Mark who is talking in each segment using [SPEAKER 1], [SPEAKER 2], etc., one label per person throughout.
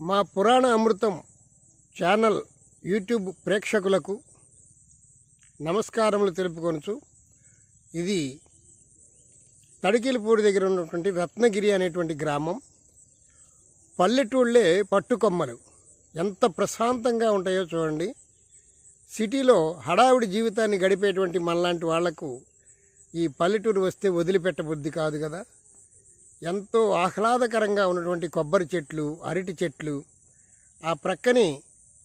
[SPEAKER 1] మా పురాణ అమృతం channel YouTube ప్రేక్షకులకు నమస్కారములు తెలుపుకొనుచు ఇది తడికిలపూడి దగ్గర ఉన్నటువంటి రత్నగిరి అనేటువంటి గ్రామం. పల్లెటూళ్ళే పట్టుకొమ్మలు ఎంత ప్రశాంతంగా ఉంటాయో చూడండి. సిటీలో హడావిడి జీవితాన్ని గడిపేటువంటి మనలాంటి వాళ్లకు ఈ పల్లెటూరు వస్తే వదిలిపెట్టబుద్ధి కాదు కదా. ఎంతో ఆహ్లాదకరంగా ఉన్నటువంటి కొబ్బరి చెట్లు, అరటి చెట్లు, ఆ ప్రక్కనే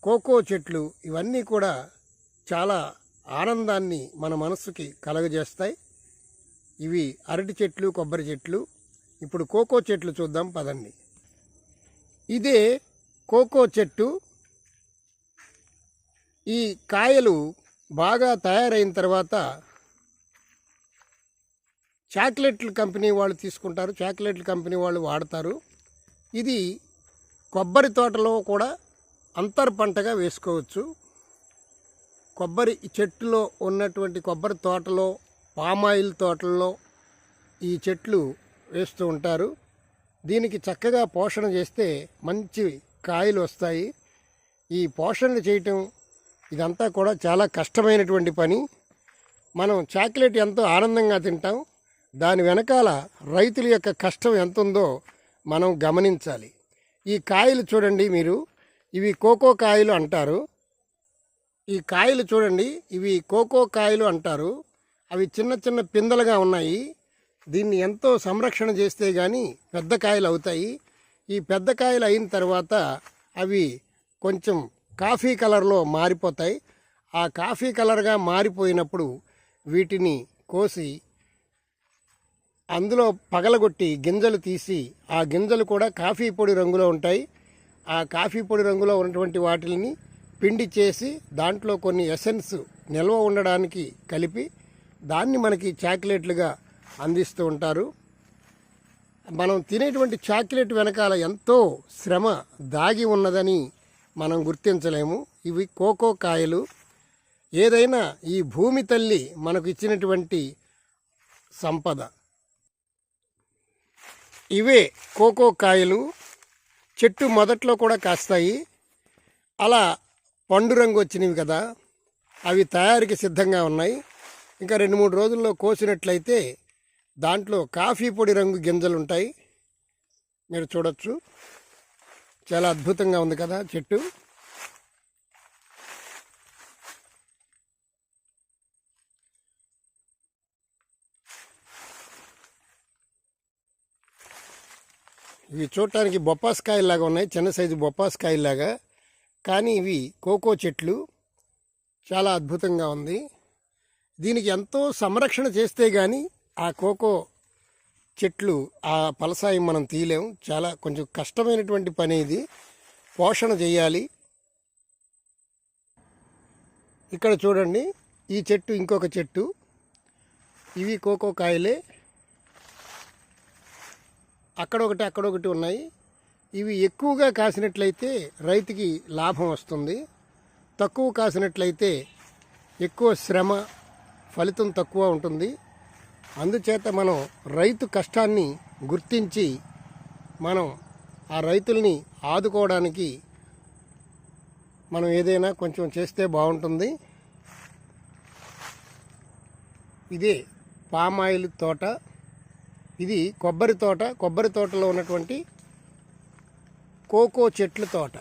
[SPEAKER 1] కోకో చెట్లు, ఇవన్నీ కూడా చాలా ఆనందాన్ని మన మనస్సుకి కలగజేస్తాయి. ఇవి అరటి చెట్లు, కొబ్బరి చెట్లు. ఇప్పుడు కోకో చెట్లు చూద్దాం పదండి. ఇదే కోకో చెట్టు. ఈ కాయలు బాగా తయారైన తర్వాత చాక్లెట్ల కంపెనీ వాళ్ళు తీసుకుంటారు, చాక్లెట్ల కంపెనీ వాళ్ళు వాడతారు. ఇది కొబ్బరి తోటలో కూడా అంతర్ పంటగా వేసుకోవచ్చు. కొబ్బరి చెట్టులో ఉన్నటువంటి కొబ్బరి తోటలో, పామాయిల్ తోటల్లో ఈ చెట్లు వేస్తూ ఉంటారు. దీనికి చక్కగా పోషణ చేస్తే మంచి కాయలు వస్తాయి. ఈ పోషణ చేయటం ఇదంతా కూడా చాలా కష్టమైనటువంటి పని. మనం చాక్లెట్ ఎంతో ఆనందంగా తింటాం, దాని వెనకాల రైతుల యొక్క కష్టం ఎంత ఉందో మనం గమనించాలి. ఈ కాయలు చూడండి మీరు, ఇవి కోకో కాయలు అంటారు. ఈ కాయలు చూడండి, ఇవి కోకో కాయలు అంటారు. అవి చిన్న చిన్న పిందలుగా ఉన్నాయి. దీన్ని ఎంతో సంరక్షణ చేస్తే కానీ పెద్ద కాయలు అవుతాయి. ఈ పెద్ద కాయలు అయిన తర్వాత అవి కొంచెం కాఫీ కలర్లో మారిపోతాయి. ఆ కాఫీ కలర్గా మారిపోయినప్పుడు వీటిని కోసి అందులో పగలగొట్టి గింజలు తీసి, ఆ గింజలు కూడా కాఫీ పొడి రంగులో ఉంటాయి. ఆ కాఫీ పొడి రంగులో ఉన్నటువంటి వాటిని పిండి చేసి దాంట్లో కొన్ని ఎసెన్స్ నిల్వ ఉండడానికి కలిపి దాన్ని మనకి చాక్లెట్లుగా అందిస్తూ ఉంటారు. మనం తినేటువంటి చాక్లెట్ వెనకాల ఎంతో శ్రమ దాగి ఉన్నదని మనం గుర్తించలేము. ఇవి కోకో కాయలు. ఏదైనా ఈ భూమి తల్లి మనకు ఇచ్చినటువంటి సంపద. ఇవే కోకో కాయలు. చెట్టు మొదట్లో కూడా కాస్తాయి. అలా పండు రంగు వచ్చినవి కదా, అవి తయారీకి సిద్ధంగా ఉన్నాయి. ఇంకా 2-3 రోజుల్లో కోసినట్లయితే దాంట్లో కాఫీ పొడి రంగు గింజలు ఉంటాయి. మీరు చూడొచ్చు, చాలా అద్భుతంగా ఉంది కదా చెట్టు. ఇవి చూడటానికి బొప్పాస్కాయలాగా ఉన్నాయి, చిన్న సైజు బొప్పాస్కాయలాగా. కానీ ఇవి కోకో చెట్లు. చాలా అద్భుతంగా ఉంది. దీనికి ఎంతో సంరక్షణ చేస్తే కానీ ఆ కోకో చెట్లు, ఆ ఫలసాయం మనం తీయలేము. చాలా కొంచెం కష్టమైనటువంటి పని ఇది. పోషణ చేయాలి. ఇక్కడ చూడండి, ఈ చెట్టు ఇంకొక చెట్టు. ఇవి కోకో కాయలే. అక్కడొకటి ఉన్నాయి. ఇవి ఎక్కువగా కాసినట్లయితే రైతుకి లాభం వస్తుంది. తక్కువ కాసినట్లయితే ఎక్కువ శ్రమ, ఫలితం తక్కువ ఉంటుంది. అందుచేత మనం రైతు కష్టాన్ని గుర్తించి మనం ఆ రైతుల్ని ఆదుకోవడానికి మనం ఏదైనా కొంచెం చేస్తే బాగుంటుంది. ఇదే పామాయిల్ తోట. ఇది కొబ్బరి తోట. కొబ్బరి తోటలో ఉన్నటువంటి కోకో చెట్ల తోట.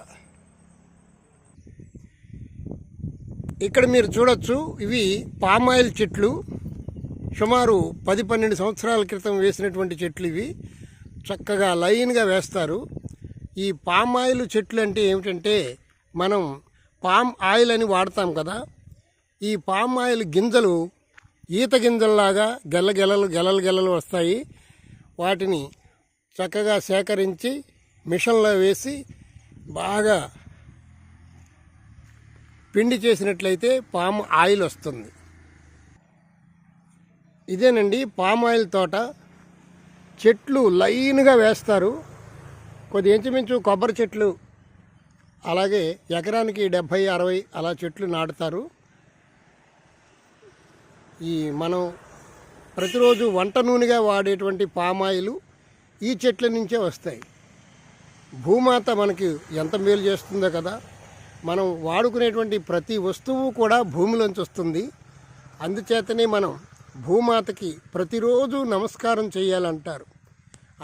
[SPEAKER 1] ఇక్కడ మీరు చూడొచ్చు, ఇవి పామాయిల్ చెట్లు. సుమారు 10-12 సంవత్సరాల క్రితం వేసినటువంటి చెట్లు ఇవి. చక్కగా లైన్గా వేస్తారు. ఈ పామాయిల్ చెట్లు అంటే ఏమిటంటే, మనం పామ్ ఆయిల్ అని వాడతాం కదా, ఈ పామ్ ఆయిల్ గింజలు ఈత గింజల్లాగా గెలలు వస్తాయి. వాటిని చక్కగా సేకరించి మిషన్లో వేసి బాగా పిండి చేసినట్లయితే పామ్ ఆయిల్ వస్తుంది. ఇదేనండి పామ్ ఆయిల్ తోట. చెట్లు లైన్గా వేస్తారు. కొద్ది ఇంచుమించు కొబ్బరి చెట్లు అలాగే ఎకరానికి 70-60 అలా చెట్లు నాటుతారు. ఈ మనం ప్రతిరోజు వంట నూనెగా వాడేటువంటి పామాయిలు ఈ చెట్ల నుంచే వస్తాయి. భూమాత మనకి ఎంత మేలు చేస్తుందో కదా. మనం వాడుకునేటువంటి ప్రతి వస్తువు కూడా భూమిలోంచి వస్తుంది. అందుచేతనే మనం భూమాతకి ప్రతిరోజు నమస్కారం చేయాలంటారు.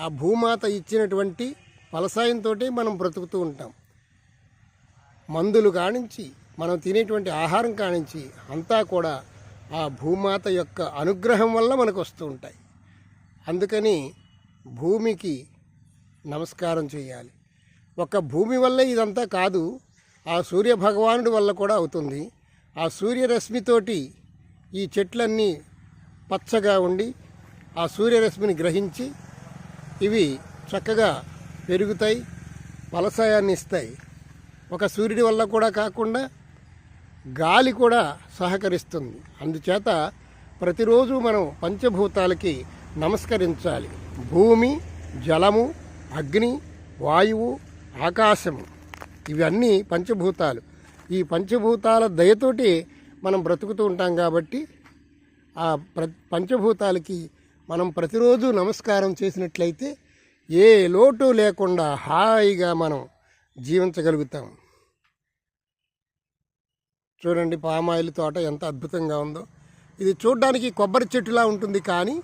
[SPEAKER 1] ఆ భూమాత ఇచ్చినటువంటి ఫలసాయంతో మనం బ్రతుకుతూ ఉంటాం. మందులు కానించి మనం తినేటువంటి ఆహారం కానించి అంతా కూడా ఆ భూమాత యొక్క అనుగ్రహం వల్ల మనకు వస్తూ ఉంటాయి. అందుకని భూమికి నమస్కారం చేయాలి. ఒక భూమి వల్ల ఇదంతా కాదు, ఆ సూర్య భగవానుడి వల్ల కూడా అవుతుంది. ఆ సూర్యరశ్మితోటి ఈ చెట్లన్నీ పచ్చగా ఉండి ఆ సూర్యరశ్మిని గ్రహించి ఇవి చక్కగా పెరుగుతాయి, ఫలసాయాన్ని ఇస్తాయి. ఒక సూర్యుడి వల్ల కూడా కాకుండా గాలి కూడా సహకరిస్తుంది. అందుచేత ప్రతిరోజు మనం పంచభూతాలకి నమస్కరించాలి. భూమి, జలము, అగ్ని, వాయువు, ఆకాశము ఇవన్నీ పంచభూతాలు. ఈ పంచభూతాల దయతోటి మనం బ్రతుకుతూ ఉంటాం కాబట్టి ఆ పంచభూతాలకి మనం ప్రతిరోజు నమస్కారం చేసినట్లయితే ఏ లోటు లేకుండా హాయిగా మనం జీవించగలుగుతాం. చూడండి పామాయిల్ తోట ఎంత అద్భుతంగా ఉందో. ఇది చూడడానికి కొబ్బరి చెట్టులా ఉంటుంది, కానీ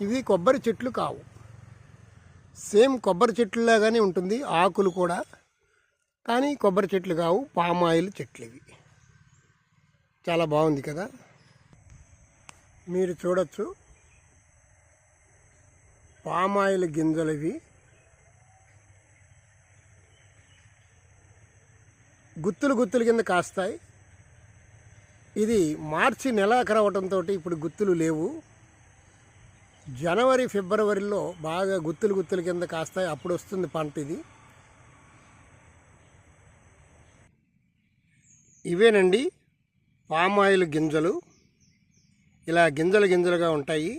[SPEAKER 1] ఇవి కొబ్బరి చెట్లు కావు. సేమ్ కొబ్బరి చెట్లులాగానే ఉంటుంది, ఆకులు కూడా, కానీ కొబ్బరి చెట్లు కావు, పామాయిల్ చెట్లు ఇవి. చాలా బాగుంది కదా. మీరు చూడొచ్చు పామాయిల్ గింజలు ఇవి. గుత్తులు గుత్తులు కింద కాస్తాయి. ఇది మార్చి నెలాఖరు అవటంతో ఇప్పుడు గుత్తులు లేవు. జనవరి ఫిబ్రవరిలో బాగా గుత్తులు గుత్తుల కింద కాస్తాయి, అప్పుడు వస్తుంది పంట. ఇది ఇవేనండి పామాయిల్ గింజలు. ఇలా గింజలు గింజలుగా ఉంటాయి,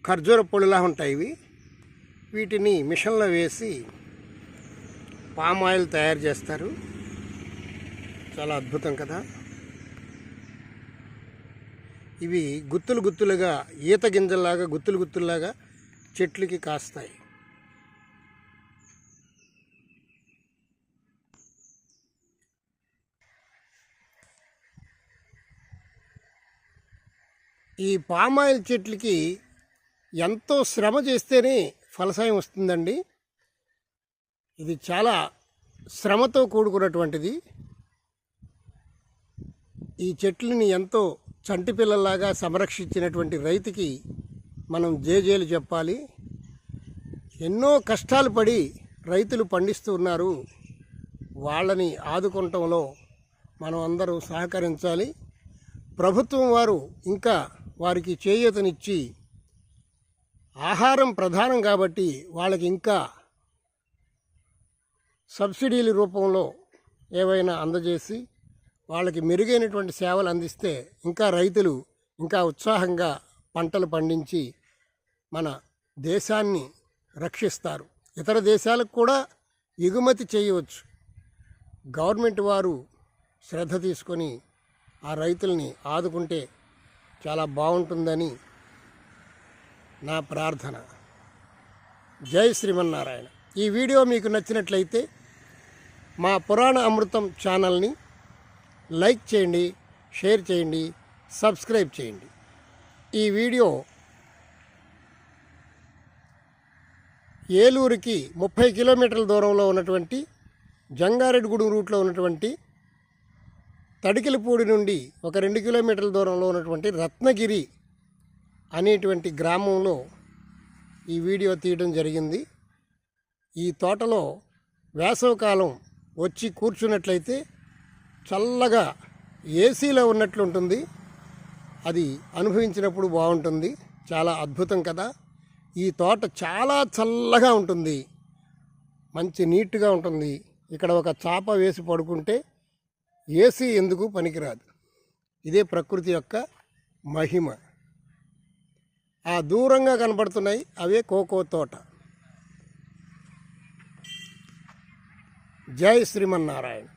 [SPEAKER 1] ఖర్జూర పొడిలా ఉంటాయి ఇవి. వీటిని మిషన్లో వేసి పామాయిల్ తయారు చేస్తారు. చాలా అద్భుతం కదా. ఇవి గుత్తులు గుత్తులుగా, ఈత గింజల్లాగా గుత్తులు గుత్తుల్లాగా చెట్లకి కాస్తాయి. ఈ పామాయిల్ చెట్లకి ఎంతో శ్రమ చేస్తేనే ఫలసాయం వస్తుందండి. ఇది చాలా శ్రమతో కూడుకున్నటువంటిది. ఈ చెట్లని ఎంతో చంటి పిల్లల్లాగా సంరక్షించినటువంటి రైతుకి మనం జేజేలు చెప్పాలి. ఎన్నో కష్టాలు పడి రైతులు పండిస్తూ ఉన్నారు. వాళ్ళని ఆదుకోవటంలో మనం అందరూ సహకరించాలి. ప్రభుత్వం వారు ఇంకా వారికి చేయూతనిచ్చి, ఆహారం ప్రధానం కాబట్టి వాళ్ళకి ఇంకా సబ్సిడీల రూపంలో ఏవైనా అందజేసి వాళ్ళకి మెరుగైనటువంటి సేవలు అందిస్తే ఇంకా రైతులు ఇంకా ఉత్సాహంగా పంటలు పండించి మన దేశాన్ని రక్షిస్తారు. ఇతర దేశాలకు కూడా ఎగుమతి చేయవచ్చు. గవర్నమెంట్ వారు శ్రద్ధ తీసుకొని ఆ రైతుల్ని ఆదుకుంటే చాలా బాగుంటుందని నా ప్రార్థన. జై శ్రీమన్నారాయణ. ఈ వీడియో మీకు నచ్చినట్లయితే మా పురాణ అమృతం ఛానల్ని లైక్ చేయండి, షేర్ చేయండి, సబ్స్క్రైబ్ చేయండి. ఈ వీడియో ఏలూరుకి 30 కిలోమీటర్ల దూరంలో ఉన్నటువంటి జంగారెడ్డిగూడెం రూట్లో ఉన్నటువంటి తడికిలపూడి నుండి ఒక 2 కిలోమీటర్ల దూరంలో ఉన్నటువంటి రత్నగిరి అనేటువంటి గ్రామంలో ఈ వీడియో తీయడం జరిగింది. ఈ తోటలో వేసవికాలం వచ్చి కూర్చున్నట్లయితే చల్లగా ఏసీలో ఉన్నట్లు ఉంటుంది. అది అనుభవించినప్పుడు బాగుంటుంది. చాలా అద్భుతం కదా. ఈ తోట చాలా చల్లగా ఉంటుంది, మంచి నీట్గా ఉంటుంది. ఇక్కడ ఒక చాప వేసి పడుకుంటే ఏసీ ఎందుకు పనికిరాదు. ఇదే ప్రకృతి యొక్క మహిమ. ఆ దూరంగా కనపడుతున్నాయి అవే కోకో తోట. జై శ్రీమన్నారాయణ.